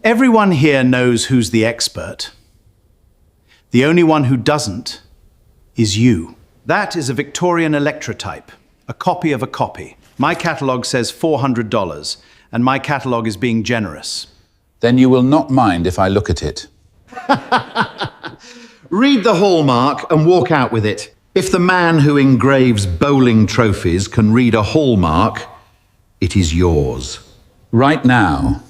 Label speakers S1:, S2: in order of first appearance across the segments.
S1: Everyone here knows who's the expert. The only one who doesn't is you. That is a Victorian electrotype, a copy of a copy. My catalogue says $400, and my catalogue is being generous.
S2: Then you will not mind if I look at it.
S3: Read the Hallmark and walk out with it. If the man who engraves bowling trophies can read a Hallmark, it is yours.
S2: Right now,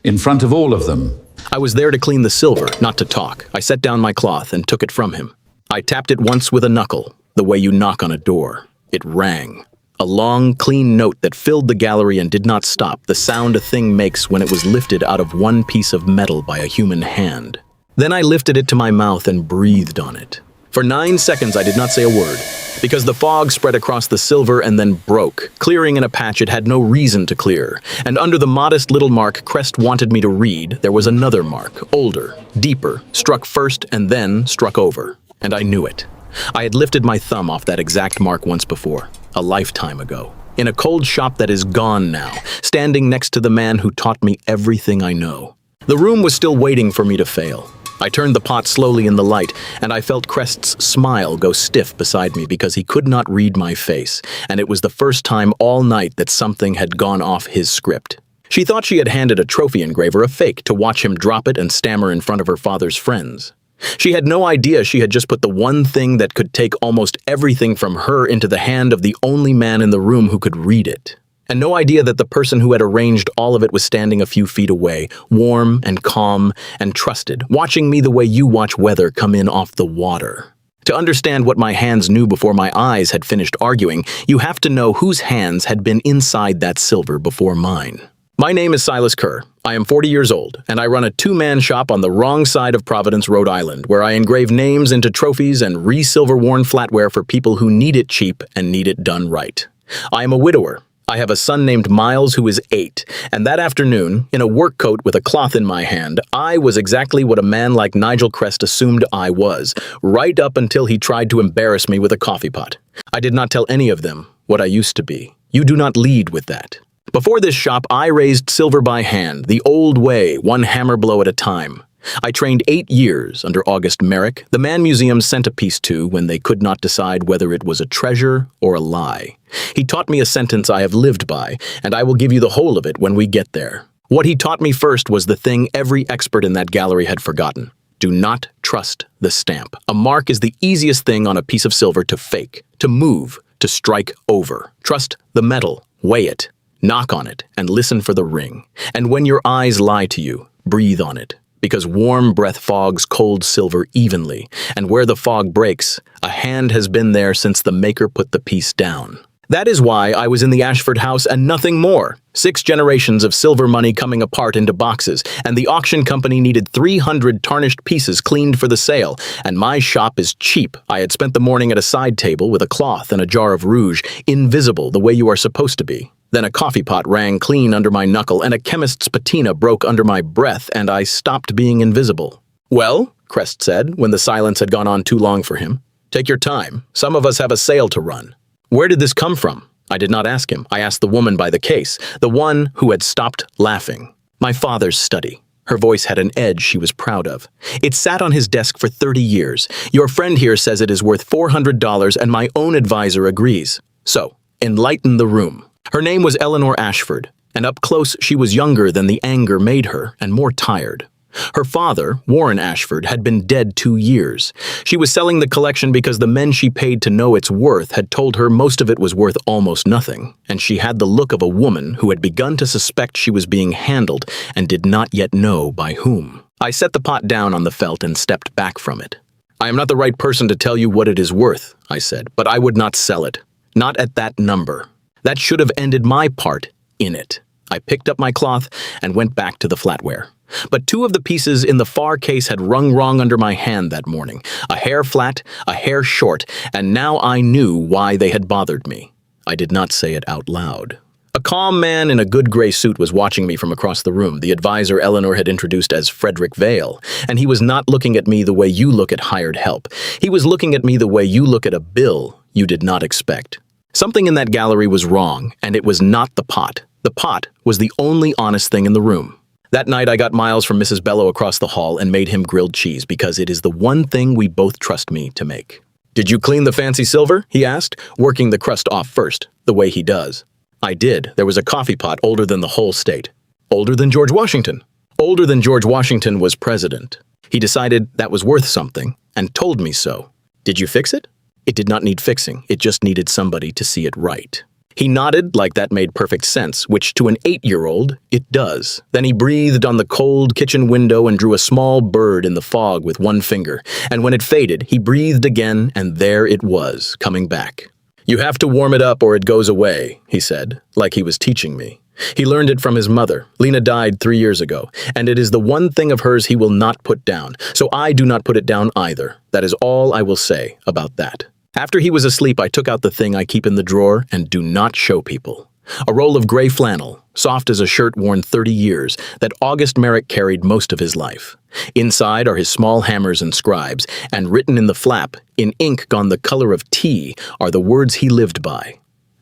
S2: in front of all of them.
S4: I was there to clean the silver, not to talk. I set down my cloth and took it from him. I tapped it once with a knuckle, the way you knock on a door. It rang. A long, clean note that filled the gallery and did not stop, the sound a thing makes when it was lifted out of one piece of metal by a human hand. Then I lifted it to my mouth and breathed on it. For 9 seconds I did not say a word, because the fog spread across the silver and then broke, clearing in a patch it had no reason to clear. And under the modest little mark Crest wanted me to read, there was another mark, older, deeper, struck first and then struck over. And I knew it. I had lifted my thumb off that exact mark once before, a lifetime ago, in a cold shop that is gone now, standing next to the man who taught me everything I know. The room was still waiting for me to fail. I turned the pot slowly in the light, and I felt Crest's smile go stiff beside me because he could not read my face, and it was the first time all night that something had gone off his script. She thought she had handed a trophy engraver a fake to watch him drop it and stammer in front of her father's friends. She had no idea she had just put the one thing that could take almost everything from her into the hand of the only man in the room who could read it. And no idea that the person who had arranged all of it was standing a few feet away, warm and calm and trusted, watching me the way you watch weather come in off the water. To understand what my hands knew before my eyes had finished arguing, you have to know whose hands had been inside that silver before mine. My name is Silas Kerr. I am 40 years old, and I run a two-man shop on the wrong side of Providence, Rhode Island, where I engrave names into trophies and re-silver-worn flatware for people who need it cheap and need it done right. I am a widower. I have a son named Miles who is 8, and that afternoon, in a work coat with a cloth in my hand, I was exactly what a man like Nigel Crest assumed I was, right up until he tried to embarrass me with a coffee pot. I did not tell any of them what I used to be. You do not lead with that. Before this shop, I raised silver by hand, the old way, one hammer blow at a time. I trained 8 years under August Merrick, the man museum sent a piece to when they could not decide whether it was a treasure or a lie. He taught me a sentence I have lived by, and I will give you the whole of it when we get there. What he taught me first was the thing every expert in that gallery had forgotten. Do not trust the stamp. A mark is the easiest thing on a piece of silver to fake, to move, to strike over. Trust the metal, weigh it, knock on it, and listen for the ring. And when your eyes lie to you, breathe on it. Because warm breath fogs cold silver evenly, and where the fog breaks, a hand has been there since the maker put the piece down. That is why I was in the Ashford house and nothing more. 6 generations of silver money coming apart into boxes, and the auction company needed 300 tarnished pieces cleaned for the sale, and my shop is cheap. I had spent the morning at a side table with a cloth and a jar of rouge, invisible the way you are supposed to be. Then a coffee pot rang clean under my knuckle, and a chemist's patina broke under my breath, and I stopped being invisible. "Well," Crest said, when the silence had gone on too long for him, "take your time. Some of us have a sale to run." Where did this come from? I did not ask him. I asked the woman by the case, the one who had stopped laughing. My father's study. Her voice had an edge she was proud of. "It sat on his desk for 30 years. Your friend here says it is worth $400, and my own advisor agrees. So, enlighten the room." Her name was Eleanor Ashford, and up close she was younger than the anger made her, and more tired. Her father, Warren Ashford, had been dead 2 years. She was selling the collection because the men she paid to know its worth had told her most of it was worth almost nothing, and she had the look of a woman who had begun to suspect she was being handled and did not yet know by whom. I set the pot down on the felt and stepped back from it. "I am not the right person to tell you what it is worth," I said, "but I would not sell it. Not at that number. That should have ended my part in it." I picked up my cloth and went back to the flatware. But 2 of the pieces in the far case had rung wrong under my hand that morning, a hair flat, a hair short, and now I knew why they had bothered me. I did not say it out loud. A calm man in a good gray suit was watching me from across the room, the advisor Eleanor had introduced as Frederick Vale, and he was not looking at me the way you look at hired help. He was looking at me the way you look at a bill you did not expect. Something in that gallery was wrong, and it was not the pot. The pot was the only honest thing in the room. That night, I got Miles from Mrs. Bello across the hall and made him grilled cheese because it is the one thing we both trust me to make. "Did you clean the fancy silver?" he asked, working the crust off first, the way he does. I did. There was a coffee pot older than the whole state. Older than George Washington. Older than George Washington was president. He decided that was worth something and told me so. "Did you fix it?" It did not need fixing. It just needed somebody to see it right. He nodded like that made perfect sense, which to an 8-year-old, it does. Then he breathed on the cold kitchen window and drew a small bird in the fog with one finger. And when it faded, he breathed again, and there it was, coming back. "You have to warm it up or it goes away," he said, like he was teaching me. He learned it from his mother. Lena died 3 years ago, and it is the one thing of hers he will not put down. So I do not put it down either. That is all I will say about that. After he was asleep, I took out the thing I keep in the drawer and do not show people. A roll of gray flannel, soft as a shirt worn 30 years, that August Merrick carried most of his life. Inside are his small hammers and scribes, and written in the flap, in ink gone the color of tea, are the words he lived by.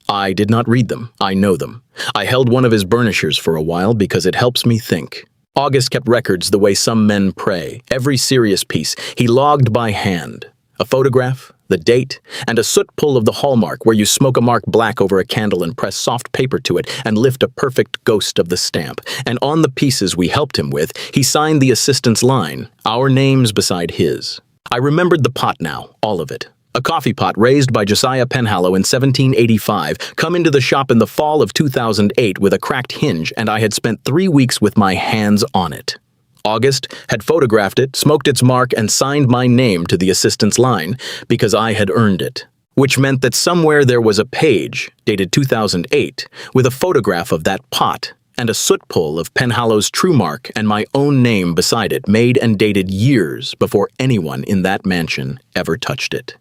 S4: I did not read them. I know them. I held one of his burnishers for a while because it helps me think. August kept records the way some men pray. Every serious piece he logged by hand. A photograph, the date, and a soot pull of the Hallmark where you smoke a mark black over a candle and press soft paper to it and lift a perfect ghost of the stamp. And on the pieces we helped him with, he signed the assistant's line, our names beside his. I remembered the pot now, all of it. A coffee pot raised by Josiah Penhallow in 1785, come into the shop in the fall of 2008 with a cracked hinge, and I had spent 3 weeks with my hands on it. August had photographed it, smoked its mark, and signed my name to the assistant's line because I had earned it, which meant that somewhere there was a page, dated 2008, with a photograph of that pot and a soot pull of Penhallow's true mark and my own name beside it, made and dated years before anyone in that mansion ever touched it.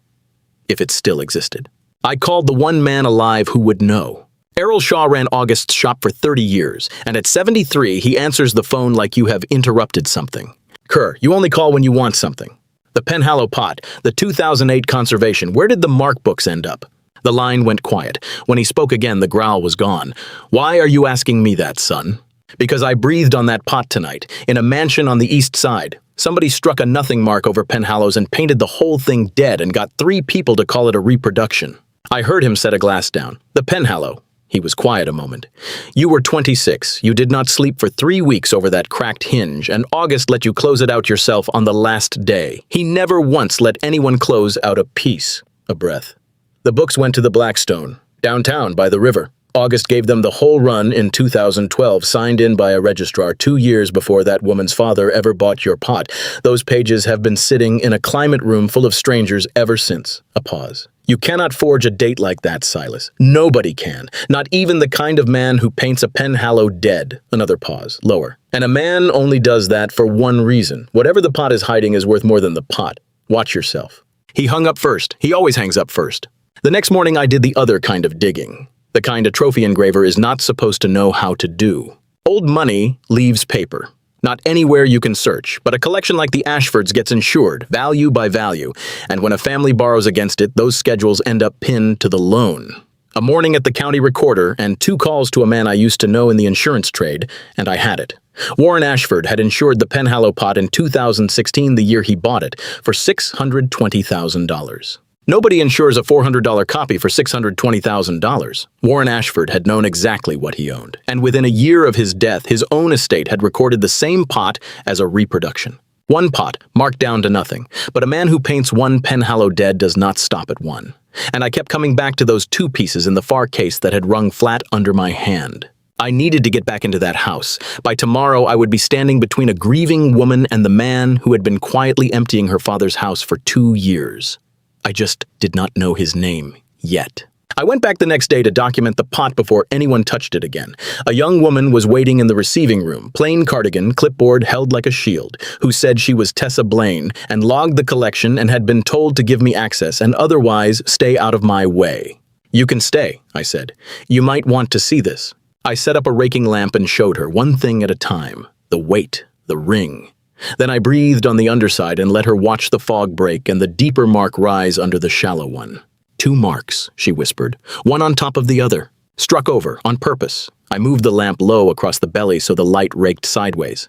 S4: If it still existed. I called the one man alive who would know. Errol Shaw ran August's shop for 30 years, and at 73, he answers the phone like you have interrupted something. "Kerr, you only call when you want something. The Penhallow pot, the 2008 conservation, where did the mark books end up?" The line went quiet. When he spoke again, the growl was gone. "Why are you asking me that, son?" "Because I breathed on that pot tonight, in a mansion on the east side. Somebody struck a nothing mark over Penhallow's and painted the whole thing dead and got 3 people to call it a reproduction." I heard him set a glass down. "The Penhallow." He was quiet a moment. "You were 26. You did not sleep for 3 weeks over that cracked hinge, and August let you close it out yourself on the last day. He never once let anyone close out a piece." A breath. "The books went to the Blackstone, downtown by the river. August gave them the whole run in 2012, signed in by a registrar 2 years before that woman's father ever bought your pot. Those pages have been sitting in a climate room full of strangers ever since." A pause. "You cannot forge a date like that, Silas. Nobody can. Not even the kind of man who paints a Penhallow dead." Another pause, lower. "And a man only does that for one reason. Whatever the pot is hiding is worth more than the pot. Watch yourself." He hung up first. He always hangs up first. The next morning I did the other kind of digging. The kind a trophy engraver is not supposed to know how to do. Old money leaves paper. Not anywhere you can search, but a collection like the Ashfords gets insured, value by value, and when a family borrows against it, those schedules end up pinned to the loan. A morning at the county recorder and 2 calls to a man I used to know in the insurance trade, and I had it. Warren Ashford had insured the Penhallow pot in 2016, the year he bought it, for $620,000. Nobody insures a $400 copy for $620,000. Warren Ashford had known exactly what he owned, and within a year of his death, his own estate had recorded the same pot as a reproduction. One pot, marked down to nothing, but a man who paints one Penhallow dead does not stop at one. And I kept coming back to those 2 pieces in the far case that had rung flat under my hand. I needed to get back into that house. By tomorrow, I would be standing between a grieving woman and the man who had been quietly emptying her father's house for 2 years. I just did not know his name yet. I went back the next day to document the pot before anyone touched it again. A young woman was waiting in the receiving room, plain cardigan, clipboard held like a shield, who said she was Tessa Blaine and logged the collection and had been told to give me access and otherwise stay out of my way. "You can stay," I said. "You might want to see this." I set up a raking lamp and showed her, one thing at a time. The weight, the ring. Then I breathed on the underside and let her watch the fog break and the deeper mark rise under the shallow one. 2 marks, she whispered, one on top of the other. Struck over, on purpose. I moved the lamp low across the belly so the light raked sideways.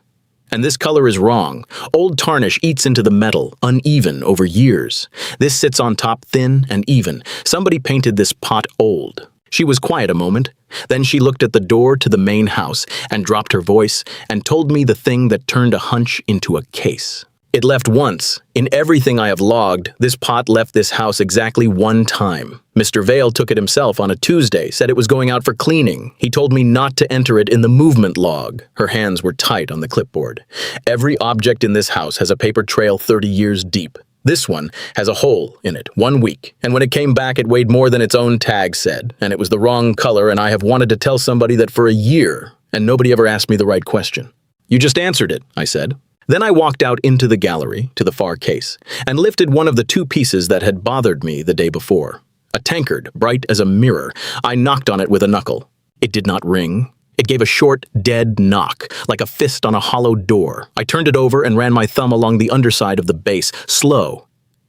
S4: And this color is wrong. Old tarnish eats into the metal, uneven over years. This sits on top thin and even. Somebody painted this pot old. She was quiet a moment. Then she looked at the door to the main house and dropped her voice and told me the thing that turned a hunch into a case. It left once. In everything I have logged, this pot left this house exactly one time. Mr. Vale took it himself on a Tuesday, said it was going out for cleaning. He told me not to enter it in the movement log. Her hands were tight on the clipboard. Every object in this house has a paper trail 30 years deep. This one has a hole in it, 1 week, and when it came back it weighed more than its own tag said, and it was the wrong color, and I have wanted to tell somebody that for a year, and nobody ever asked me the right question. You just answered it, I said. Then I walked out into the gallery, to the far case, and lifted one of the 2 pieces that had bothered me the day before. A tankard, bright as a mirror. I knocked on it with a knuckle. It did not ring. It gave a short, dead knock, like a fist on a hollow door. I turned it over and ran my thumb along the underside of the base, slow.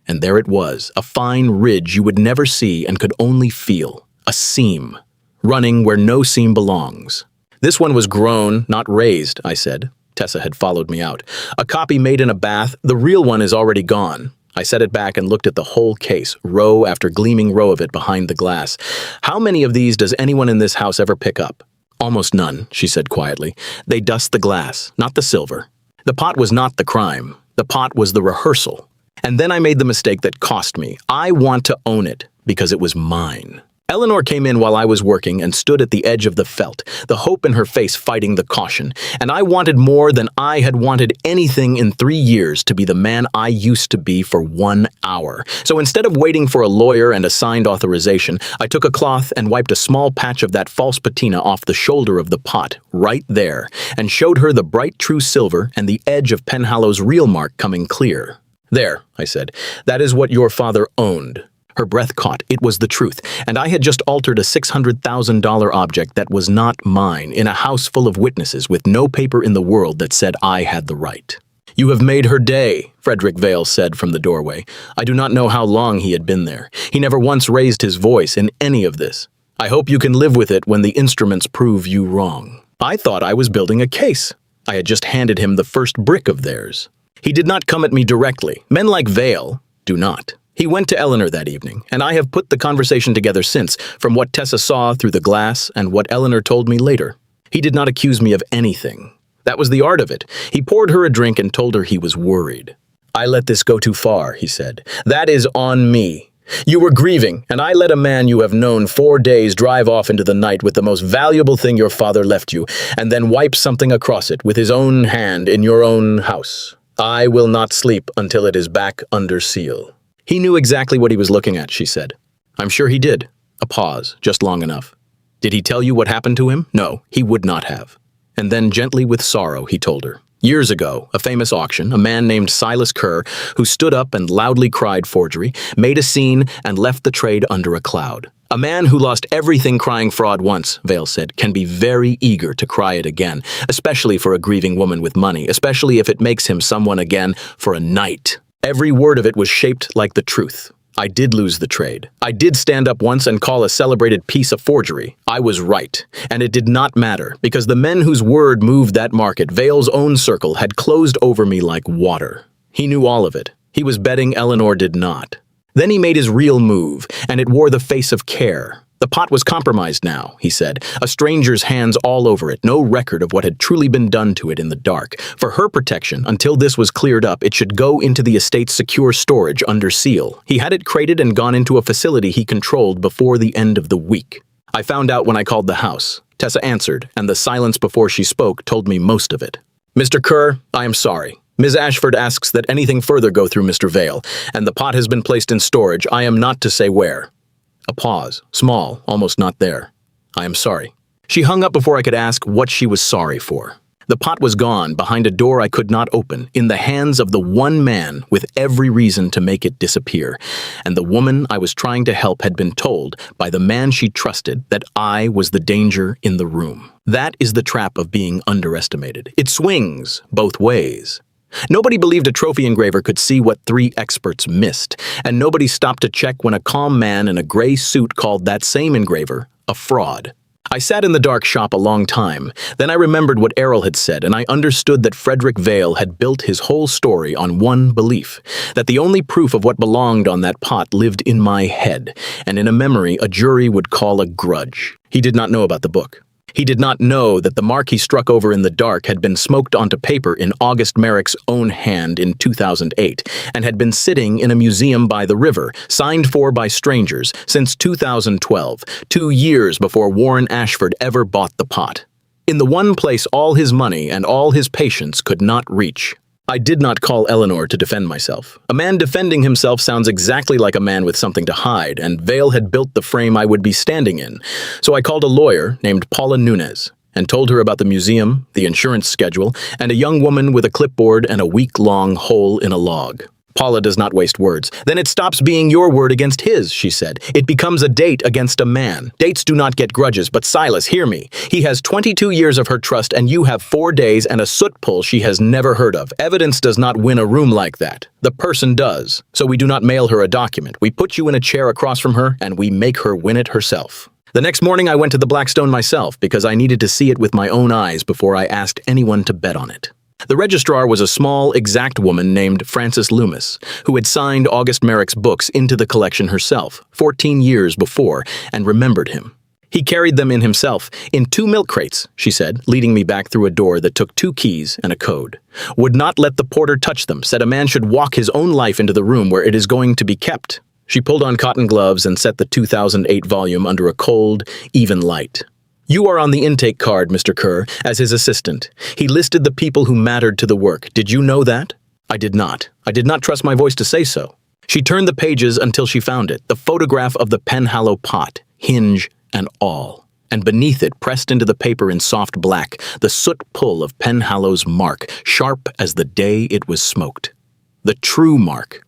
S4: And there it was, a fine ridge you would never see and could only feel. A seam, running where no seam belongs. This one was grown, not raised, I said. Tessa had followed me out. A copy made in a bath, the real one is already gone. I set it back and looked at the whole case, row after gleaming row of it behind the glass. How many of these does anyone in this house ever pick up? Almost none, she said quietly. They dust the glass, not the silver. The pot was not the crime. The pot was the rehearsal. And then I made the mistake that cost me. I want to own it because it was mine. Eleanor came in while I was working and stood at the edge of the felt, the hope in her face fighting the caution, and I wanted more than I had wanted anything in 3 years to be the man I used to be for 1 hour. So instead of waiting for a lawyer and a signed authorization, I took a cloth and wiped a small patch of that false patina off the shoulder of the pot, right there, and showed her the bright true silver and the edge of Penhallow's real mark coming clear. There, I said, that is what your father owned. Her breath caught. It was the truth, and I had just altered a $600,000 object that was not mine in a house full of witnesses with no paper in the world that said I had the right. You have made her day, Frederick Vale said from the doorway. I do not know how long he had been there. He never once raised his voice in any of this. I hope you can live with it when the instruments prove you wrong. I thought I was building a case. I had just handed him the first brick of theirs. He did not come at me directly. Men like Vale do not. He went to Eleanor that evening, and I have put the conversation together since, from what Tessa saw through the glass and what Eleanor told me later. He did not accuse me of anything. That was the art of it. He poured her a drink and told her he was worried. I let this go too far, he said. That is on me. You were grieving, and I let a man you have known 4 days drive off into the night with the most valuable thing your father left you, and then wipe something across it with his own hand in your own house. I will not sleep until it is back under seal. He knew exactly what he was looking at, she said. I'm sure he did. A pause, just long enough. Did he tell you what happened to him? No, he would not have. And then gently with sorrow, he told her. Years ago, a famous auction, a man named Silas Kerr, who stood up and loudly cried forgery, made a scene and left the trade under a cloud. A man who lost everything crying fraud once, Vale said, can be very eager to cry it again, especially for a grieving woman with money, especially if it makes him someone again for a night. Every word of it was shaped like the truth. I did lose the trade. I did stand up once and call a celebrated piece a forgery. I was right. And it did not matter, because the men whose word moved that market, Vale's own circle, had closed over me like water. He knew all of it. He was betting Eleanor did not. Then he made his real move, and it wore the face of care. The pot was compromised now, he said, a stranger's hands all over it, no record of what had truly been done to it in the dark. For her protection, until this was cleared up, it should go into the estate's secure storage under seal. He had it crated and gone into a facility he controlled before the end of the week. I found out when I called the house. Tessa answered, and the silence before she spoke told me most of it. Mr. Kerr, I am sorry. Ms. Ashford asks that anything further go through Mr. Vale, and the pot has been placed in storage. I am not to say where. A pause, small, almost not there. I am sorry. She hung up before I could ask what she was sorry for. The pot was gone, behind a door I could not open, in the hands of the one man with every reason to make it disappear. And the woman I was trying to help had been told, by the man she trusted, that I was the danger in the room. That is the trap of being underestimated. It swings both ways. Nobody believed a trophy engraver could see what 3 experts missed, and nobody stopped to check when a calm man in a gray suit called that same engraver a fraud. I sat in the dark shop a long time. Then I remembered what Errol had said, and I understood that Frederick Vale had built his whole story on one belief, that the only proof of what belonged on that pot lived in my head, and in a memory a jury would call a grudge. He did not know about the book. He did not know that the mark he struck over in the dark had been smoked onto paper in August Merrick's own hand in 2008 and had been sitting in a museum by the river, signed for by strangers, since 2012, 2 years before Warren Ashford ever bought the pot. In the one place all his money and all his patience could not reach. I did not call Eleanor to defend myself. A man defending himself sounds exactly like a man with something to hide, and Vale had built the frame I would be standing in. So I called a lawyer named Paula Nunez and told her about the museum, the insurance schedule, and a young woman with a clipboard and a week-long hole in a log. Paula does not waste words. Then it stops being your word against his, she said. It becomes a date against a man. Dates do not get grudges, but Silas, hear me. He has 22 years of her trust, and you have 4 days and a soot pull she has never heard of. Evidence does not win a room like that. The person does. So we do not mail her a document. We put you in a chair across from her, and we make her win it herself. The next morning I went to the Blackstone myself because I needed to see it with my own eyes before I asked anyone to bet on it. The registrar was a small, exact woman named Frances Loomis, who had signed August Merrick's books into the collection herself, 14 years before, and remembered him. He carried them in himself, in 2 milk crates, she said, leading me back through a door that took 2 keys and a code. Would not let the porter touch them, said a man should walk his own life into the room where it is going to be kept. She pulled on cotton gloves and set the 2008 volume under a cold, even light. You are on the intake card, Mr. Kerr, as his assistant. He listed the people who mattered to the work. Did you know that? I did not. I did not trust my voice to say so. She turned the pages until she found it, the photograph of the Penhallow pot, hinge and all. And beneath it, pressed into the paper in soft black, the soot pull of Penhallow's mark, sharp as the day it was smoked. The true mark.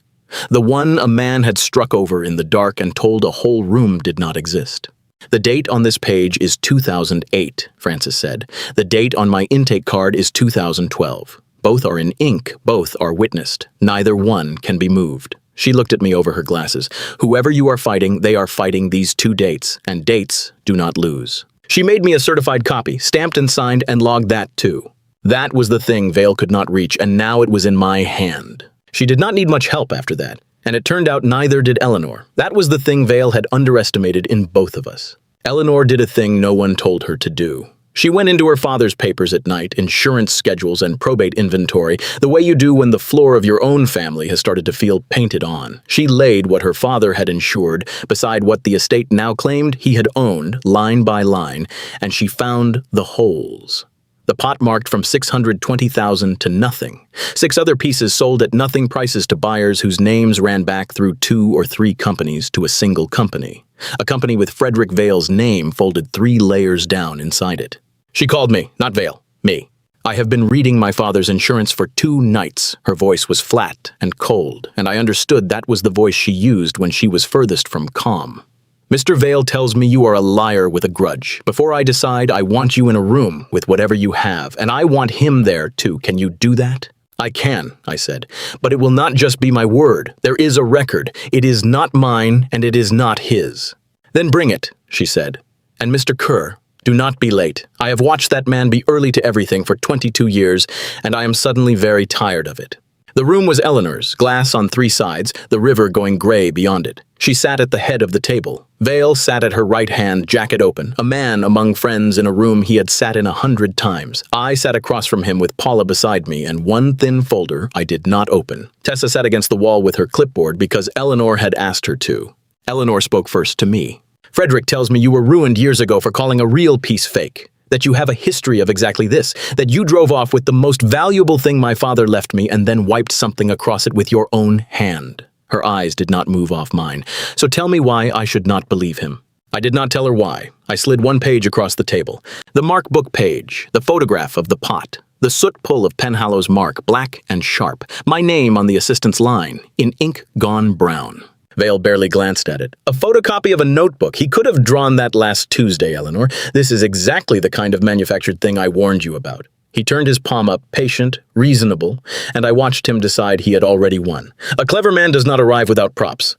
S4: The one a man had struck over in the dark and told a whole room did not exist. The date on this page is 2008, Frances said. The date on my intake card is 2012. Both are in ink, both are witnessed. Neither one can be moved. She looked at me over her glasses. Whoever you are fighting, they are fighting these 2 dates, and dates do not lose. She made me a certified copy, stamped and signed, and logged that too. That was the thing Vale could not reach, and now it was in my hand. She did not need much help after that. And it turned out neither did Eleanor. That was the thing Vale had underestimated in both of us. Eleanor did a thing no one told her to do. She went into her father's papers at night, insurance schedules and probate inventory, the way you do when the floor of your own family has started to feel painted on. She laid what her father had insured beside what the estate now claimed he had owned, line by line, and she found the holes. The pot marked from $620,000 to nothing. 6 other pieces sold at nothing prices to buyers whose names ran back through 2 or 3 companies to a single company. A company with Frederick Vale's name folded 3 layers down inside it. She called me, not Vale, me. I have been reading my father's insurance for 2 nights. Her voice was flat and cold, and I understood that was the voice she used when she was furthest from calm. Mr. Vale tells me you are a liar with a grudge. Before I decide, I want you in a room with whatever you have, and I want him there too. Can you do that? I can, I said, but it will not just be my word. There is a record. It is not mine, and it is not his. Then bring it, she said. And Mr. Kerr, do not be late. I have watched that man be early to everything for 22 years, and I am suddenly very tired of it. The room was Eleanor's, glass on 3 sides, the river going gray beyond it. She sat at the head of the table. Vale sat at her right hand, jacket open, a man among friends in a room he had sat in 100 times. I sat across from him with Paula beside me, and one thin folder I did not open. Tessa sat against the wall with her clipboard because Eleanor had asked her to. Eleanor spoke first to me. Frederick tells me you were ruined years ago for calling a real piece fake. That you have a history of exactly this, that you drove off with the most valuable thing my father left me and then wiped something across it with your own hand. Her eyes did not move off mine. So tell me why I should not believe him. I did not tell her why. I slid 1 page across the table. The mark book page, the photograph of the pot, the soot pull of Penhallow's mark, black and sharp, my name on the assistant's line, in ink gone brown. Vale barely glanced at it. A photocopy of a notebook. He could have drawn that last Tuesday, Eleanor. This is exactly the kind of manufactured thing I warned you about. He turned his palm up, patient, reasonable, and I watched him decide he had already won. A clever man does not arrive without props.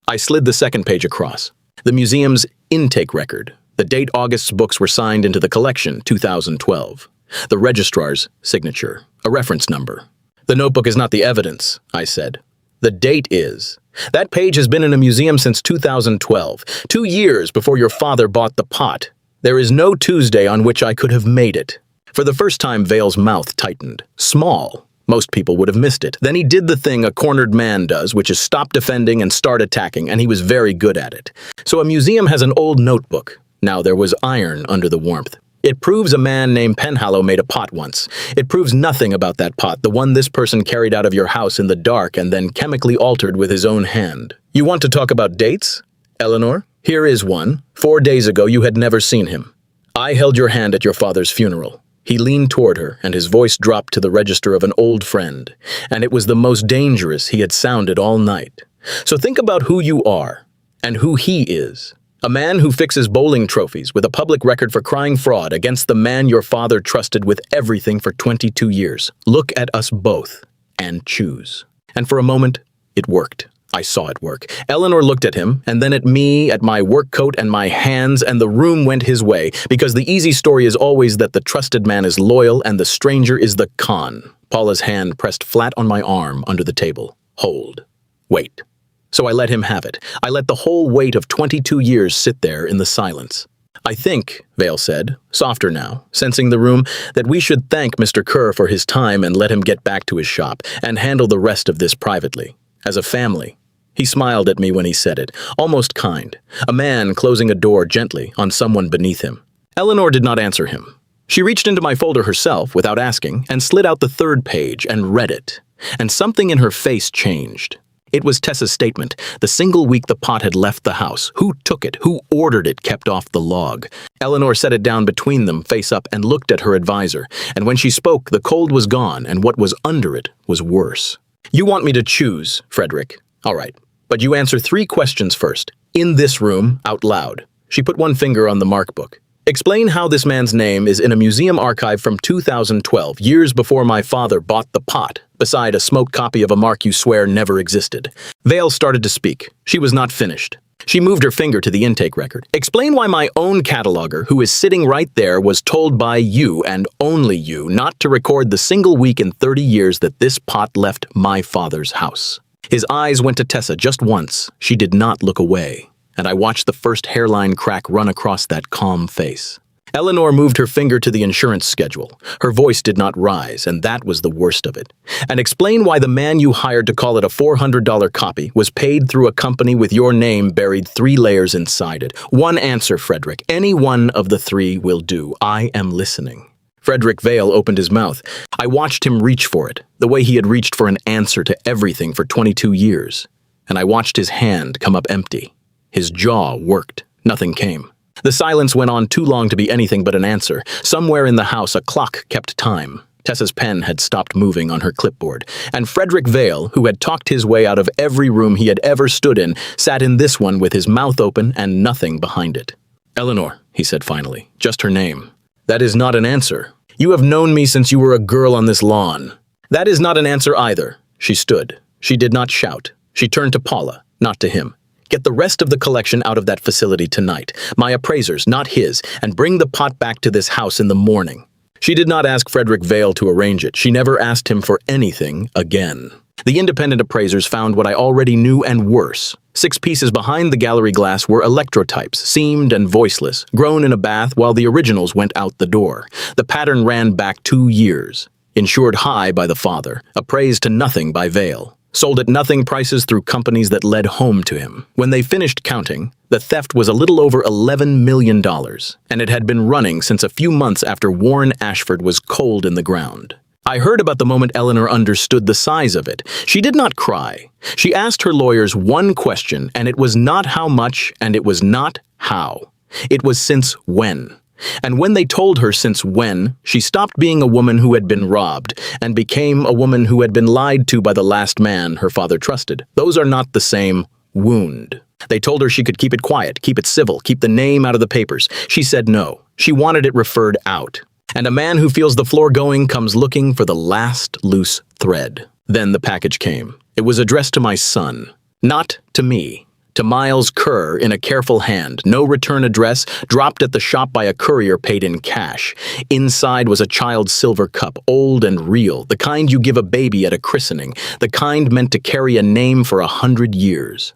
S4: I slid the 2nd page across. The museum's intake record. The date August's books were signed into the collection, 2012. The registrar's signature, a reference number. The notebook is not the evidence, I said. The date is. That page has been in a museum since 2012, 2 years before your father bought the pot. There is no Tuesday on which I could have made it. For the first time, Vale's mouth tightened. Small. Most people would have missed it. Then he did the thing a cornered man does, which is stop defending and start attacking, and he was very good at it. So a museum has an old notebook. Now there was iron under the warmth. It proves a man named Penhallow made a pot once. It proves nothing about that pot, the one this person carried out of your house in the dark and then chemically altered with his own hand. You want to talk about dates? Eleanor, here is one. 4 days ago you had never seen him. I held your hand at your father's funeral. He leaned toward her, and his voice dropped to the register of an old friend, and it was the most dangerous he had sounded all night. So think about who you are, and who he is. A man who fixes bowling trophies with a public record for crying fraud against the man your father trusted with everything for 22 years. Look at us both, and choose. And for a moment, it worked. I saw it work. Eleanor looked at him, and then at me, at my work coat and my hands, and the room went his way, because the easy story is always that the trusted man is loyal and the stranger is the con. Paula's hand pressed flat on my arm under the table. Hold. Wait. So I let him have it. I let the whole weight of 22 years sit there in the silence. I think, Vale said, softer now, sensing the room, that we should thank Mr. Kerr for his time and let him get back to his shop and handle the rest of this privately, as a family. He smiled at me when he said it, almost kind, a man closing a door gently on someone beneath him. Eleanor did not answer him. She reached into my folder herself without asking and slid out the 3rd page and read it, and something in her face changed. It was Tessa's statement. The single week the pot had left the house. Who took it? Who ordered it kept off the log. Eleanor set it down between them, face up, and looked at her advisor. And when she spoke, the cold was gone, and what was under it was worse. You want me to choose, Frederick. All right. But you answer 3 questions first. In this room, out loud. She put one finger on the mark book. Explain how this man's name is in a museum archive from 2012, years before my father bought the pot, beside a smoked copy of a mark you swear never existed. Vale started to speak. She was not finished. She moved her finger to the intake record. Explain why my own cataloger, who is sitting right there, was told by you, and only you, not to record the single week in 30 years that this pot left my father's house. His eyes went to Tessa just once. She did not look away, and I watched the first hairline crack run across that calm face. Eleanor moved her finger to the insurance schedule. Her voice did not rise, and that was the worst of it. And explain why the man you hired to call it a $400 copy was paid through a company with your name buried 3 layers inside it. One answer, Frederick. Any one of the 3 will do. I am listening. Frederick Vale opened his mouth. I watched him reach for it, the way he had reached for an answer to everything for 22 years. And I watched his hand come up empty. His jaw worked. Nothing came. The silence went on too long to be anything but an answer. Somewhere in the house, a clock kept time. Tessa's pen had stopped moving on her clipboard, and Frederick Vale, who had talked his way out of every room he had ever stood in, sat in this one with his mouth open and nothing behind it. Eleanor, he said finally, just her name. That is not an answer. You have known me since you were a girl on this lawn. That is not an answer either. She stood. She did not shout. She turned to Paula, not to him. Get the rest of the collection out of that facility tonight. My appraiser's, not his, and bring the pot back to this house in the morning. She did not ask Frederick Vale to arrange it. She never asked him for anything again. The independent appraisers found what I already knew and worse. 6 pieces behind the gallery glass were electrotypes, seamed and voiceless, grown in a bath while the originals went out the door. The pattern ran back 2 years. Insured high by the father, appraised to nothing by Vale. Sold at nothing prices through companies that led home to him. When they finished counting, the theft was a little over $11 million, and it had been running since a few months after Warren Ashford was cold in the ground. I heard about the moment Eleanor understood the size of it. She did not cry. She asked her lawyers one question, and it was not how much, and it was not how. It was since when. And when they told her since when, she stopped being a woman who had been robbed and became a woman who had been lied to by the last man her father trusted. Those are not the same wound. They told her she could keep it quiet, keep it civil, keep the name out of the papers. She said no. She wanted it referred out. And a man who feels the floor going comes looking for the last loose thread. Then the package came. It was addressed to my son. Not to me. to Miles Kerr in a careful hand, no return address, dropped at the shop by a courier paid in cash. Inside was a child's silver cup, old and real, the kind you give a baby at a christening, the kind meant to carry a name for 100 years.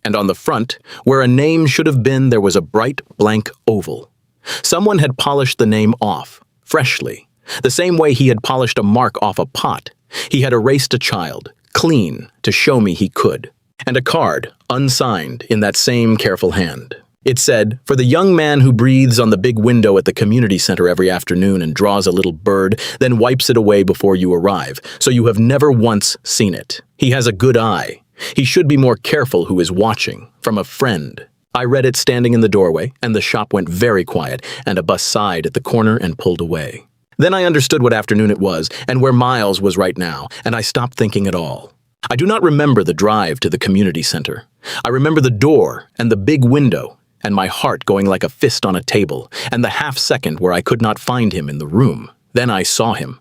S4: And on the front, where a name should have been, there was a bright blank oval. Someone had polished the name off, freshly, the same way he had polished a mark off a pot. He had erased a child, clean, to show me he could. And a card, unsigned, in that same careful hand. It said, "For the young man who breathes on the big window at the community center every afternoon and draws a little bird, then wipes it away before you arrive, so you have never once seen it. He has a good eye. He should be more careful who is watching. From a friend." I read it standing in the doorway, and the shop went very quiet, and a bus sighed at the corner and pulled away. Then I understood what afternoon it was, and where Miles was right now, and I stopped thinking at all. I do not remember the drive to the community center. I remember the door and the big window, and my heart going like a fist on a table, and the half-second where I could not find him in the room. Then I saw him.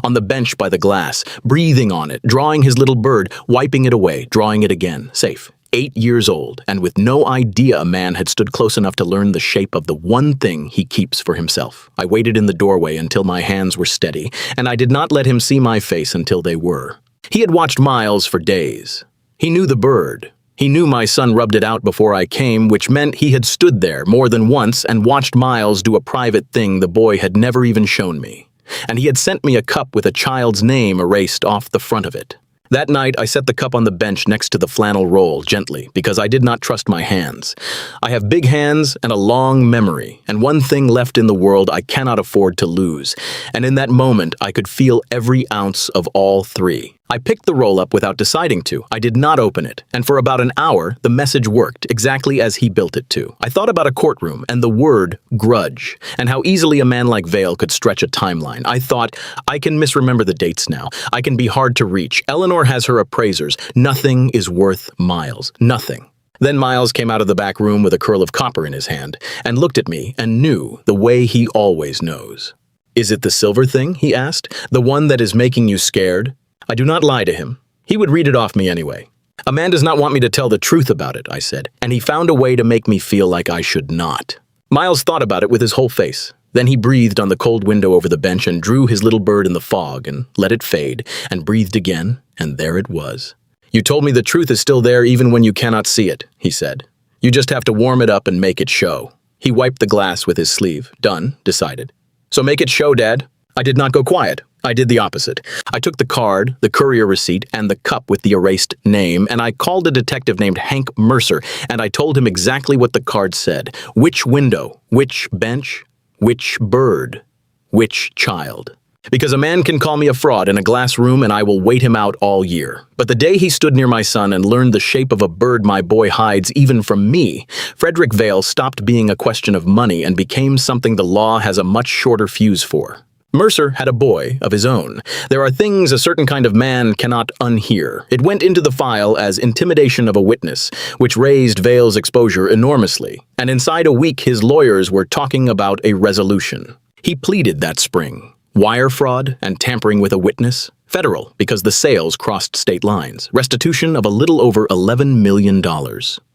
S4: On the bench by the glass, breathing on it, drawing his little bird, wiping it away, drawing it again, safe. 8 years old, and with no idea a man had stood close enough to learn the shape of the one thing he keeps for himself. I waited in the doorway until my hands were steady, and I did not let him see my face until they were. He had watched Miles for days. He knew the bird. He knew my son rubbed it out before I came, which meant he had stood there more than once and watched Miles do a private thing the boy had never even shown me. And he had sent me a cup with a child's name erased off the front of it. That night, I set the cup on the bench next to the flannel roll, gently, because I did not trust my hands. I have big hands and a long memory, and one thing left in the world I cannot afford to lose. And in that moment, I could feel every ounce of all three. I picked the roll up without deciding to. I did not open it, and for about an hour, the message worked exactly as he built it to. I thought about a courtroom and the word grudge, and how easily a man like Vale could stretch a timeline. I thought, I can misremember the dates now. I can be hard to reach. Eleanor has her appraisers. Nothing is worth Miles. Nothing. Then Miles came out of the back room with a curl of copper in his hand, and looked at me and knew the way he always knows. "Is it the silver thing?" he asked. "The one that is making you scared?" I do not lie to him. He would read it off me anyway. "A man does not want me to tell the truth about it," I said, and he found a way to make me feel like I should not. Miles thought about it with his whole face. Then he breathed on the cold window over the bench and drew his little bird in the fog and let it fade, and breathed again, and there it was. "You told me the truth is still there even when you cannot see it," he said. "You just have to warm it up and make it show." He wiped the glass with his sleeve. "Done," decided. "So make it show, Dad." I did not go quiet. I did the opposite. I took the card, the courier receipt, and the cup with the erased name, and I called a detective named Hank Mercer, and I told him exactly what the card said. Which window, which bench, which bird, which child. Because a man can call me a fraud in a glass room and I will wait him out all year. But the day he stood near my son and learned the shape of a bird my boy hides even from me, Frederick Vale stopped being a question of money and became something the law has a much shorter fuse for. Mercer had a boy of his own. There are things a certain kind of man cannot unhear. It went into the file as intimidation of a witness, which raised Vale's exposure enormously. And inside a week, his lawyers were talking about a resolution. He pleaded that spring. Wire fraud and tampering with a witness. Federal, because the sales crossed state lines. Restitution of a little over $11 million.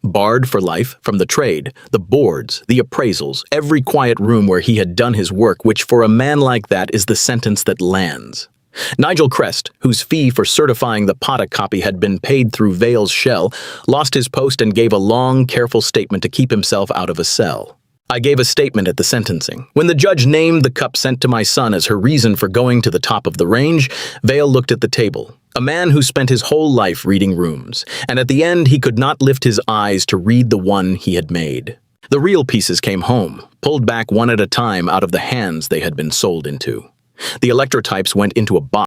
S4: Barred for life from the trade, the boards, the appraisals, every quiet room where he had done his work, which for a man like that is the sentence that lands. Nigel Crest, whose fee for certifying the Potta copy had been paid through Vale's shell, lost his post and gave a long, careful statement to keep himself out of a cell. I gave a statement at the sentencing. When the judge named the cup sent to my son as her reason for going to the top of the range, Vale looked at the table. A man who spent his whole life reading rooms, and at the end he could not lift his eyes to read the one he had made. The real pieces came home, pulled back one at a time out of the hands they had been sold into. The electrotypes went into a box.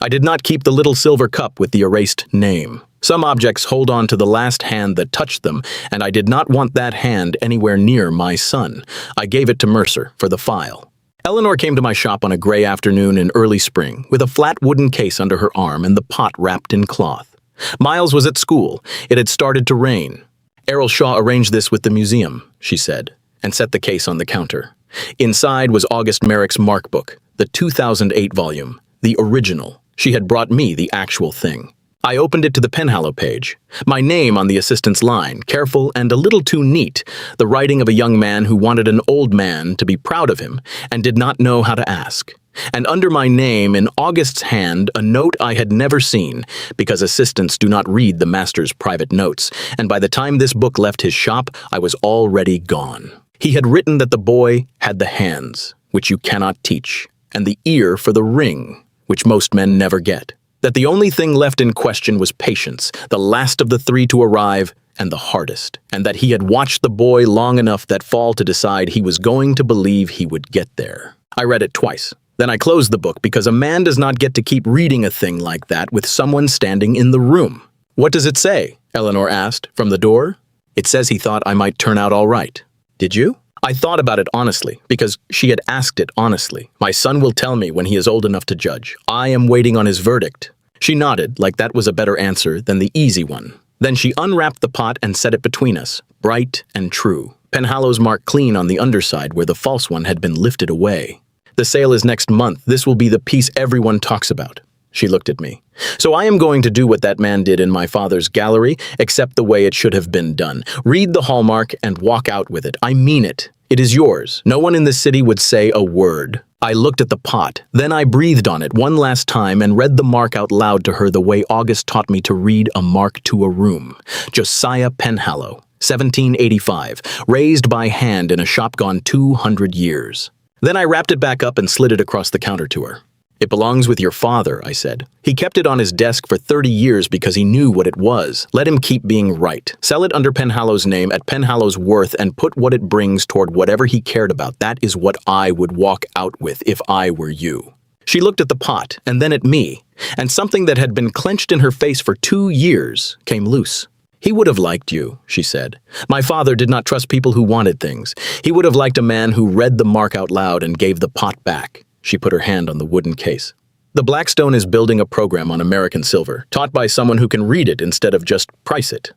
S4: I did not keep the little silver cup with the erased name. Some objects hold on to the last hand that touched them, and I did not want that hand anywhere near my son. I gave it to Mercer for the file. Eleanor came to my shop on a gray afternoon in early spring, with a flat wooden case under her arm and the pot wrapped in cloth. Miles was at school. It had started to rain. "Errol Shaw arranged this with the museum," she said, and set the case on the counter. Inside was August Merrick's Mark book, the 2008 volume, the original. She had brought me the actual thing. I opened it to the Penhallow page. My name on the assistant's line, careful and a little too neat, the writing of a young man who wanted an old man to be proud of him and did not know how to ask. And under my name, in August's hand, a note I had never seen, because assistants do not read the master's private notes, and by the time this book left his shop, I was already gone. He had written that the boy had the hands, which you cannot teach, and the ear for the ring, which most men never get. That the only thing left in question was patience, the last of the three to arrive, and the hardest, and that he had watched the boy long enough that fall to decide he was going to believe he would get there. I read it twice. Then I closed the book because a man does not get to keep reading a thing like that with someone standing in the room. "What does it say?" Eleanor asked, from the door. "It says he thought I might turn out all right." "Did you?" I thought about it honestly, because she had asked it honestly. "My son will tell me when he is old enough to judge. I am waiting on his verdict." She nodded, like that was a better answer than the easy one. Then she unwrapped the pot and set it between us, bright and true. Penhallow's mark clean on the underside where the false one had been lifted away. "The sale is next month. This will be the piece everyone talks about." She looked at me. "So I am going to do what that man did in my father's gallery, except the way it should have been done. Read the hallmark and walk out with it. I mean it. It is yours. No one in this city would say a word." I looked at the pot. Then I breathed on it one last time and read the mark out loud to her the way August taught me to read a mark to a room. Josiah Penhallow, 1785, raised by hand in a shop gone 200 years. Then I wrapped it back up and slid it across the counter to her. "It belongs with your father," I said. "He kept it on his desk for 30 years because he knew what it was. Let him keep being right. Sell it under Penhallow's name at Penhallow's worth and put what it brings toward whatever he cared about. That is what I would walk out with if I were you." She looked at the pot and then at me, and something that had been clenched in her face for 2 years came loose. "He would have liked you," she said. "My father did not trust people who wanted things. He would have liked a man who read the mark out loud and gave the pot back." She put her hand on the wooden case. "The Blackstone is building a program on American silver, taught by someone who can read it instead of just price it.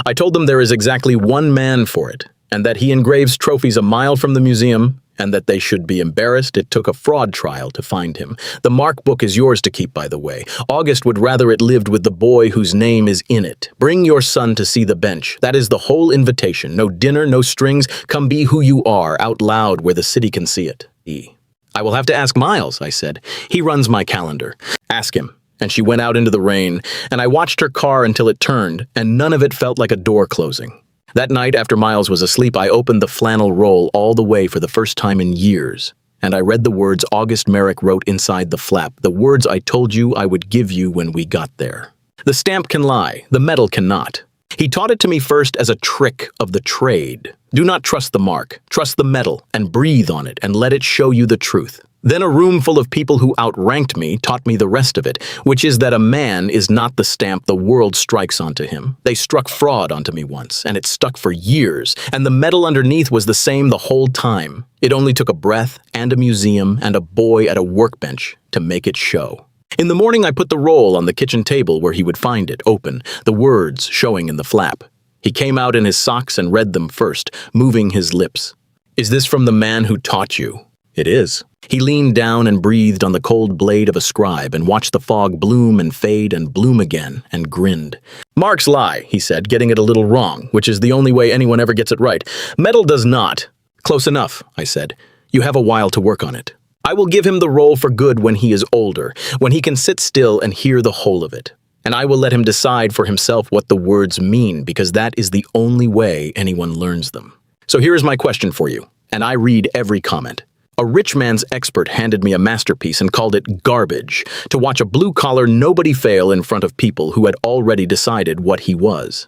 S4: I told them there is exactly one man for it, and that he engraves trophies a mile from the museum, and that they should be embarrassed it took a fraud trial to find him. The Mark book is yours to keep, by the way. August would rather it lived with the boy whose name is in it. Bring your son to see the bench. That is the whole invitation. No dinner, no strings. Come be who you are, out loud where the city can see it." "I will have to ask Miles," I said. "He runs my calendar. Ask him." And she went out into the rain, and I watched her car until it turned, and none of it felt like a door closing. That night, after Miles was asleep, I opened the flannel roll all the way for the first time in years, and I read the words August Merrick wrote inside the flap, the words I told you I would give you when we got there. "The stamp can lie, the metal cannot." He taught it to me first as a trick of the trade. Do not trust the mark, trust the metal, and breathe on it, and let it show you the truth. Then a room full of people who outranked me taught me the rest of it, which is that a man is not the stamp the world strikes onto him. They struck fraud onto me once, and it stuck for years, and the metal underneath was the same the whole time. It only took a breath, and a museum, and a boy at a workbench to make it show. In the morning I put the roll on the kitchen table where he would find it, open, the words showing in the flap. He came out in his socks and read them first, moving his lips. "Is this from the man who taught you?" "It is." He leaned down and breathed on the cold blade of a scribe and watched the fog bloom and fade and bloom again and grinned. "Marks lie," he said, getting it a little wrong, which is the only way anyone ever gets it right. "Metal does not." "Close enough," I said. "You have a while to work on it. I will give him the roll for good when he is older, when he can sit still and hear the whole of it. And I will let him decide for himself what the words mean, because that is the only way anyone learns them. So here is my question for you, and I read every comment. A rich man's expert handed me a masterpiece and called it garbage, to watch a blue-collar nobody fail in front of people who had already decided what he was.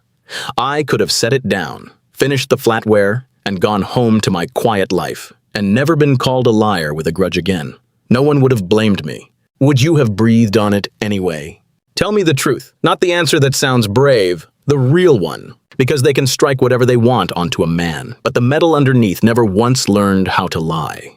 S4: I could have set it down, finished the flatware, and gone home to my quiet life, and never been called a liar with a grudge again. No one would have blamed me. Would you have breathed on it anyway? Tell me the truth, not the answer that sounds brave, the real one, because they can strike whatever they want onto a man, but the metal underneath never once learned how to lie.